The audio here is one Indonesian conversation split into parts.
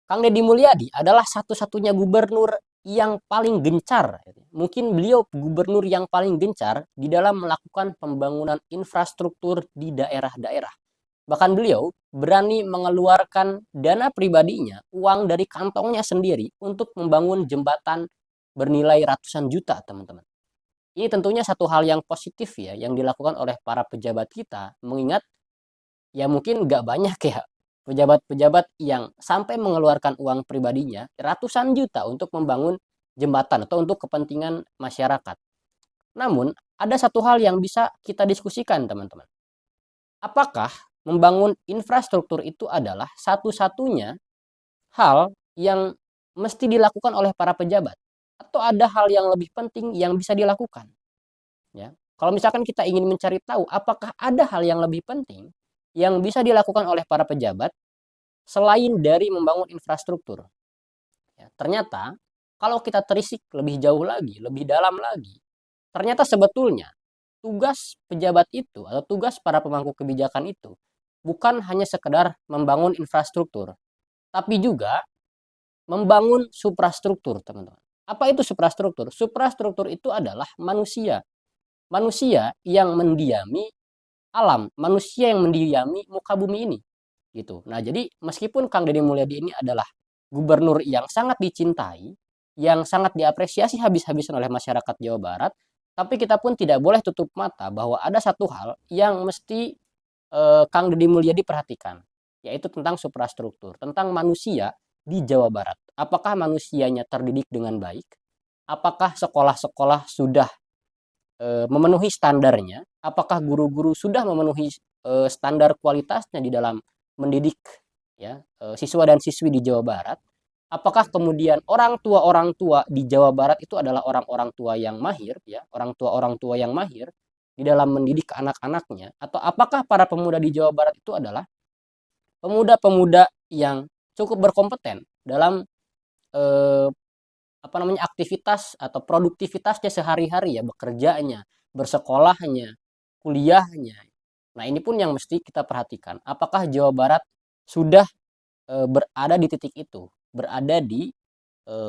Kang Deddy Mulyadi adalah satu-satunya gubernur yang paling gencar. Mungkin beliau gubernur yang paling gencar di dalam melakukan pembangunan infrastruktur di daerah-daerah. Bahkan beliau berani mengeluarkan dana pribadinya, uang dari kantongnya sendiri untuk membangun jembatan bernilai ratusan juta, teman-teman. Ini tentunya satu hal yang positif ya, yang dilakukan oleh para pejabat kita, mengingat ya mungkin nggak banyak ya pejabat-pejabat yang sampai mengeluarkan uang pribadinya ratusan juta untuk membangun jembatan atau untuk kepentingan masyarakat. Namun, ada satu hal yang bisa kita diskusikan, teman-teman. Apakah membangun infrastruktur itu adalah satu-satunya hal yang mesti dilakukan oleh para pejabat? Atau ada hal yang lebih penting yang bisa dilakukan? Ya. Kalau misalkan kita ingin mencari tahu apakah ada hal yang lebih penting yang bisa dilakukan oleh para pejabat selain dari membangun infrastruktur. Ya, ternyata kalau kita terisik lebih jauh lagi, lebih dalam lagi, ternyata sebetulnya tugas pejabat itu atau tugas para pemangku kebijakan itu bukan hanya sekedar membangun infrastruktur, tapi juga membangun suprastruktur, teman-teman. Apa itu suprastruktur? Suprastruktur itu adalah manusia. Manusia yang mendiami alam, manusia yang mendiami muka bumi ini. Gitu. Nah, jadi meskipun Kang Deddy Mulyadi ini adalah gubernur yang sangat dicintai, yang sangat diapresiasi habis-habisan oleh masyarakat Jawa Barat, tapi kita pun tidak boleh tutup mata bahwa ada satu hal yang mesti Kang Deddy Mulyadi perhatikan, yaitu tentang suprastruktur, tentang manusia di Jawa Barat. Apakah manusianya terdidik dengan baik? Apakah sekolah-sekolah sudah memenuhi standarnya? Apakah guru-guru sudah memenuhi standar kualitasnya di dalam mendidik ya siswa dan siswi di Jawa Barat? Apakah kemudian orang tua di Jawa Barat itu adalah orang-orang tua yang mahir ya, orang tua yang mahir di dalam mendidik anak-anaknya, atau apakah para pemuda di Jawa Barat itu adalah pemuda-pemuda yang cukup berkompeten dalam eh, apa namanya aktivitas atau produktivitasnya sehari-hari ya, bekerjanya, bersekolahnya, kuliahnya. Nah, ini pun yang mesti kita perhatikan. Apakah Jawa Barat sudah berada di titik itu, berada di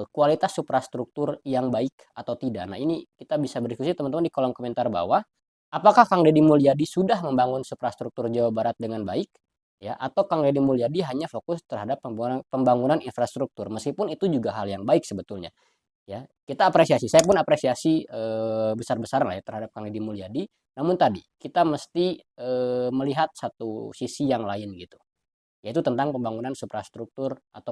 kualitas suprastruktur yang baik atau tidak. Nah, ini kita bisa berdiskusi teman-teman di kolom komentar bawah. Apakah Kang Deddy Mulyadi sudah membangun suprastruktur Jawa Barat dengan baik? Ya, atau Kang Deddy Mulyadi hanya fokus terhadap pembangunan infrastruktur, meskipun itu juga hal yang baik sebetulnya. Ya, kita apresiasi. Saya pun apresiasi besar-besaran lah ya terhadap Kang Deddy Mulyadi. Namun tadi kita mesti melihat satu sisi yang lain gitu, yaitu tentang pembangunan suprastruktur atau